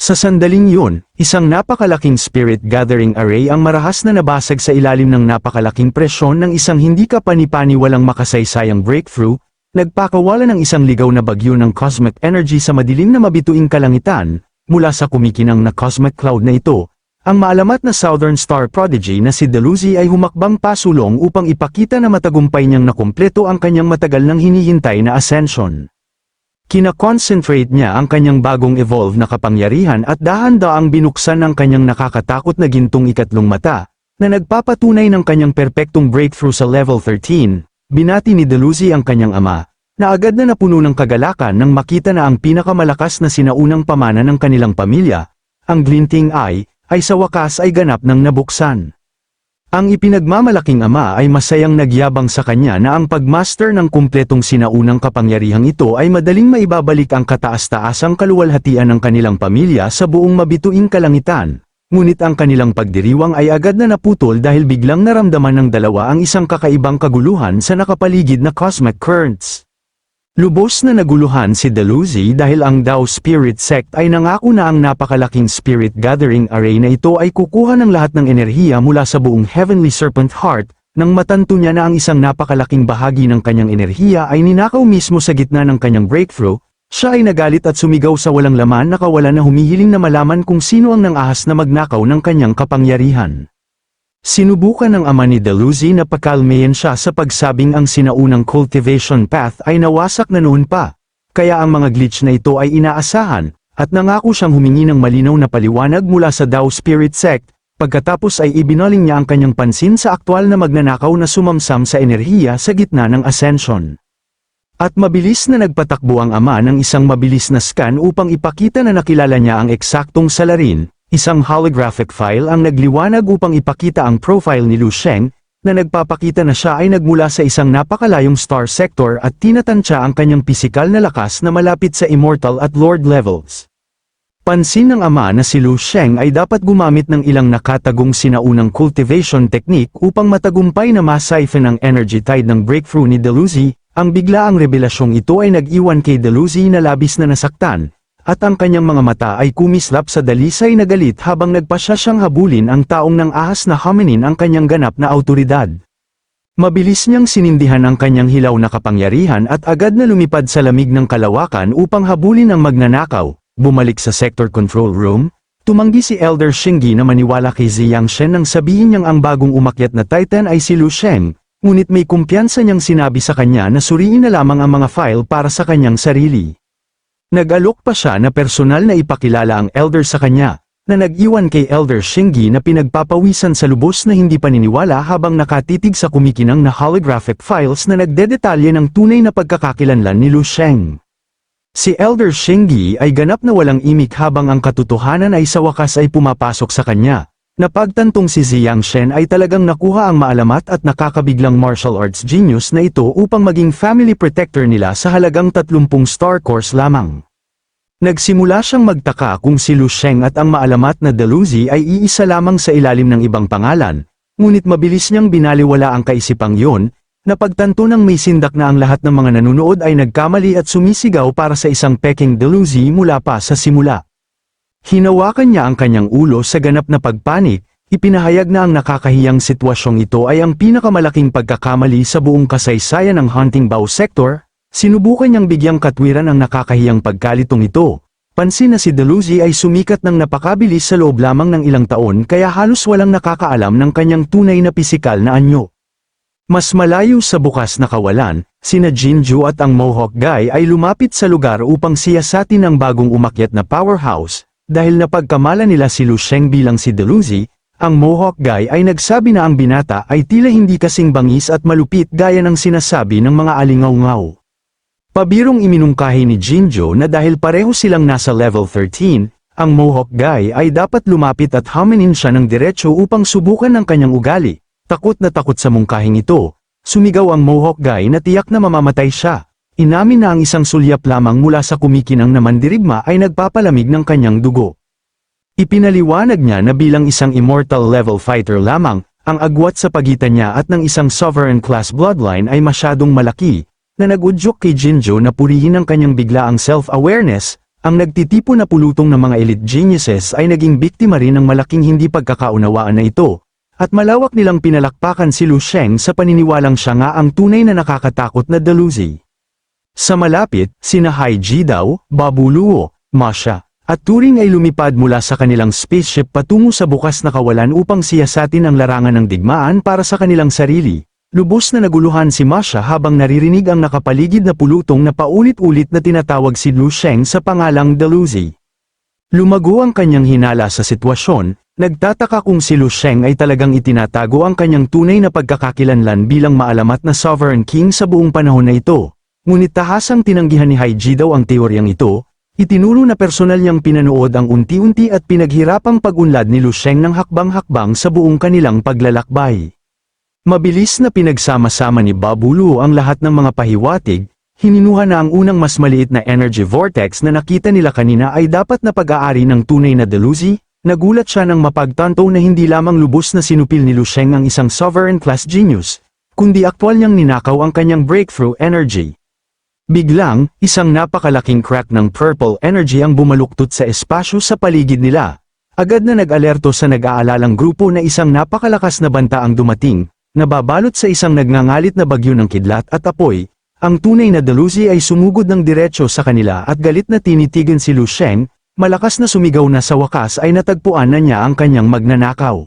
Sa sandaling yun, isang napakalaking spirit gathering array ang marahas na nabasag sa ilalim ng napakalaking presyon ng isang hindi kapani-paniwalang makasaysayang breakthrough, nagpakawala ng isang ligaw na bagyo ng cosmic energy sa madilim na mabituing kalangitan, mula sa kumikinang na cosmic cloud na ito. Ang maalamat na Southern Star Prodigy na si Dalhousie ay humakbang pasulong upang ipakita na matagumpay niyang nakumpleto ang kanyang matagal nang hinihintay na ascension. Kina-concentrate niya ang kanyang bagong evolve na kapangyarihan at dahan-daang binuksan ang kanyang nakakatakot na gintong ikatlong mata, na nagpapatunay ng kanyang perpektong breakthrough sa level 13, binati ni Dalhousie ang kanyang ama, na agad na napuno ng kagalakan nang makita na ang pinakamalakas na sinaunang pamana ng kanilang pamilya, ang glinting eye, ay sa wakas ay ganap ng nabuksan. Ang ipinagmamalaking ama ay masayang nagyabang sa kanya na ang pagmaster ng kumpletong sinaunang kapangyarihang ito ay madaling maibabalik ang kataas-taasang kaluwalhatian ng kanilang pamilya sa buong mabituing kalangitan, ngunit ang kanilang pagdiriwang ay agad na naputol dahil biglang naramdaman ng dalawa ang isang kakaibang kaguluhan sa nakapaligid na cosmic currents. Lubos na naguluhan si Dalhousie dahil ang Dao Spirit Sect ay nangako na ang napakalaking spirit gathering array na ito ay kukuha ng lahat ng enerhiya mula sa buong Heavenly Serpent Heart, nang matanto niya na ang isang napakalaking bahagi ng kanyang enerhiya ay ninakaw mismo sa gitna ng kanyang breakthrough, siya ay nagalit at sumigaw sa walang laman na kawalan na humihiling na malaman kung sino ang nangahas na magnakaw ng kanyang kapangyarihan. Sinubukan ng ama ni Dalhousie na pakalmayan siya sa pagsabing ang sinaunang cultivation path ay nawasak na noon pa, kaya ang mga glitch na ito ay inaasahan, at nangako siyang humingi ng malinaw na paliwanag mula sa Dao Spirit Sect, pagkatapos ay ibinaling niya ang kanyang pansin sa aktwal na magnanakaw na sumamsam sa enerhiya sa gitna ng ascension. At mabilis na nagpatakbo ang ama ng isang mabilis na scan upang ipakita na nakilala niya ang eksaktong salarin. Isang holographic file ang nagliwanag upang ipakita ang profile ni Lu Sheng, na nagpapakita na siya ay nagmula sa isang napakalayong star sector at tinatansya ang kanyang pisikal na lakas na malapit sa immortal at lord levels. Pansin ng ama na si Lu Sheng ay dapat gumamit ng ilang nakatagong sinaunang cultivation technique upang matagumpay na ma-siphon ang energy tide ng breakthrough ni Dalhousie. Ang biglaang revelasyong ito ay nag-iwan kay Dalhousie na labis na nasaktan, at ang kanyang mga mata ay kumislap sa dalisay na galit habang nagpasya siyang habulin ang taong nang ahas na haminin ang kanyang ganap na awtoridad. Mabilis niyang sinindihan ang kanyang hilaw na kapangyarihan at agad na lumipad sa lamig ng kalawakan upang habulin ang magnanakaw. Bumalik sa sector control room, tumanggi si Elder Shingi na maniwala kay Ziyang Shen nang sabihin niyang ang bagong umakyat na Titan ay si Lu Sheng, ngunit may kumpiyansa niyang sinabi sa kanya na suriin na lamang ang mga file para sa kanyang sarili. Nag-alok pa siya na personal na ipakilala ang Elder sa kanya, na nag-iwan kay Elder Shingi na pinagpapawisan sa lubos na hindi paniniwala habang nakatitig sa kumikinang na holographic files na nagdedetalye ng tunay na pagkakakilanlan ni Lu Sheng. Si Elder Shingi ay ganap na walang imik habang ang katotohanan ay sa wakas ay pumapasok sa kanya. Napagtantong si Ziyang Shen ay talagang nakuha ang maalamat at nakakabiglang martial arts genius na ito upang maging family protector nila sa halagang 30 star course lamang. Nagsimula siyang magtaka kung si Lu Sheng at ang maalamat na Dalhousie ay iisa lamang sa ilalim ng ibang pangalan, ngunit mabilis niyang binaliwala ang kaisipang yon, napagtanto ng may sindak na ang lahat ng mga nanunood ay nagkamali at sumisigaw para sa isang peking Dalhousie mula pa sa simula. Hinawakan niya ang kanyang ulo sa ganap na pagpanik, ipinahayag na ang nakakahiyang sitwasyong ito ay ang pinakamalaking pagkakamali sa buong kasaysayan ng Hunting Bao Sector. Sinubukan niyang bigyang katwiran ang nakakahiyang pagkalitong ito. Pansin na si Dalhousie ay sumikat ng napakabilis sa loob lamang ng ilang taon kaya halos walang nakakaalam ng kanyang tunay na pisikal na anyo. Mas malayo sa bukas na kawalan, sina Jinju at ang Mohawk Guy ay lumapit sa lugar upang siyasatin ang bagong umakyat na powerhouse. Dahil napagkamala nila si Lu Sheng bilang si Dalhousie, ang Mohawk Guy ay nagsabi na ang binata ay tila hindi kasing bangis at malupit gaya ng sinasabi ng mga alingaw-ngaw. Pabirong iminungkahi ni Jinjo na dahil pareho silang nasa level 13, ang Mohawk Guy ay dapat lumapit at haminin siya ng diretso upang subukan ang kanyang ugali. Takot na takot sa mungkahing ito, sumigaw ang Mohawk Guy na tiyak na mamamatay siya. Inamin na ang isang sulyap lamang mula sa kumikinang na mandirigma ay nagpapalamig ng kanyang dugo. Ipinaliwanag niya na bilang isang immortal level fighter lamang, ang agwat sa pagitan niya at ng isang sovereign class bloodline ay masyadong malaki, na nag-udyok kay Jinjo na purihin ang kanyang biglaang self-awareness, ang nagtitipon na pulutong ng mga elite geniuses ay naging biktima rin ng malaking hindi pagkakaunawaan na ito, at malawak nilang pinalakpakan si Lu Sheng sa paniniwalang siya nga ang tunay na nakakatakot na Dalhousie. Sa malapit, sina Hai Jidao, Babu Luo, Masha, at Turing ay lumipad mula sa kanilang spaceship patungo sa bukas na kawalan upang siyasatin ang larangan ng digmaan para sa kanilang sarili. Lubos na naguluhan si Masha habang naririnig ang nakapaligid na pulutong na paulit-ulit na tinatawag si Lu Sheng sa pangalang Dalhousie. Lumago ang kanyang hinala sa sitwasyon, nagtataka kung si Lu Sheng ay talagang itinatago ang kanyang tunay na pagkakakilanlan bilang maalamat na Sovereign King sa buong panahon na ito. Ngunit tahasang tinanggihan ni Hai Jidao ang teoryang ito, itinuro na personal niyang pinanood ang unti-unti at pinaghirapang pag-unlad ni Lu Sheng ng hakbang-hakbang sa buong kanilang paglalakbay. Mabilis na pinagsama-sama ni Babu Luo ang lahat ng mga pahiwatig, hininuha na ang unang mas maliit na energy vortex na nakita nila kanina ay dapat na pag-aari ng tunay na Dalhousie. Nagulat siya nang mapagtanto na hindi lamang lubos na sinupil ni Lu Sheng ang isang sovereign class genius, kundi aktwal niyang ninakaw ang kanyang breakthrough energy. Biglang, isang napakalaking crack ng purple energy ang bumaluktot sa espasyo sa paligid nila. Agad na nag-alerto sa nag-aalalang grupo na isang napakalakas na banta ang dumating, nababalot sa isang nagngangalit na bagyo ng kidlat at apoy. Ang tunay na Dalhousie ay sumugod ng diretso sa kanila at galit na tinitigan si Lu Sheng, malakas na sumigaw na sa wakas ay natagpuan na niya ang kanyang magnanakaw.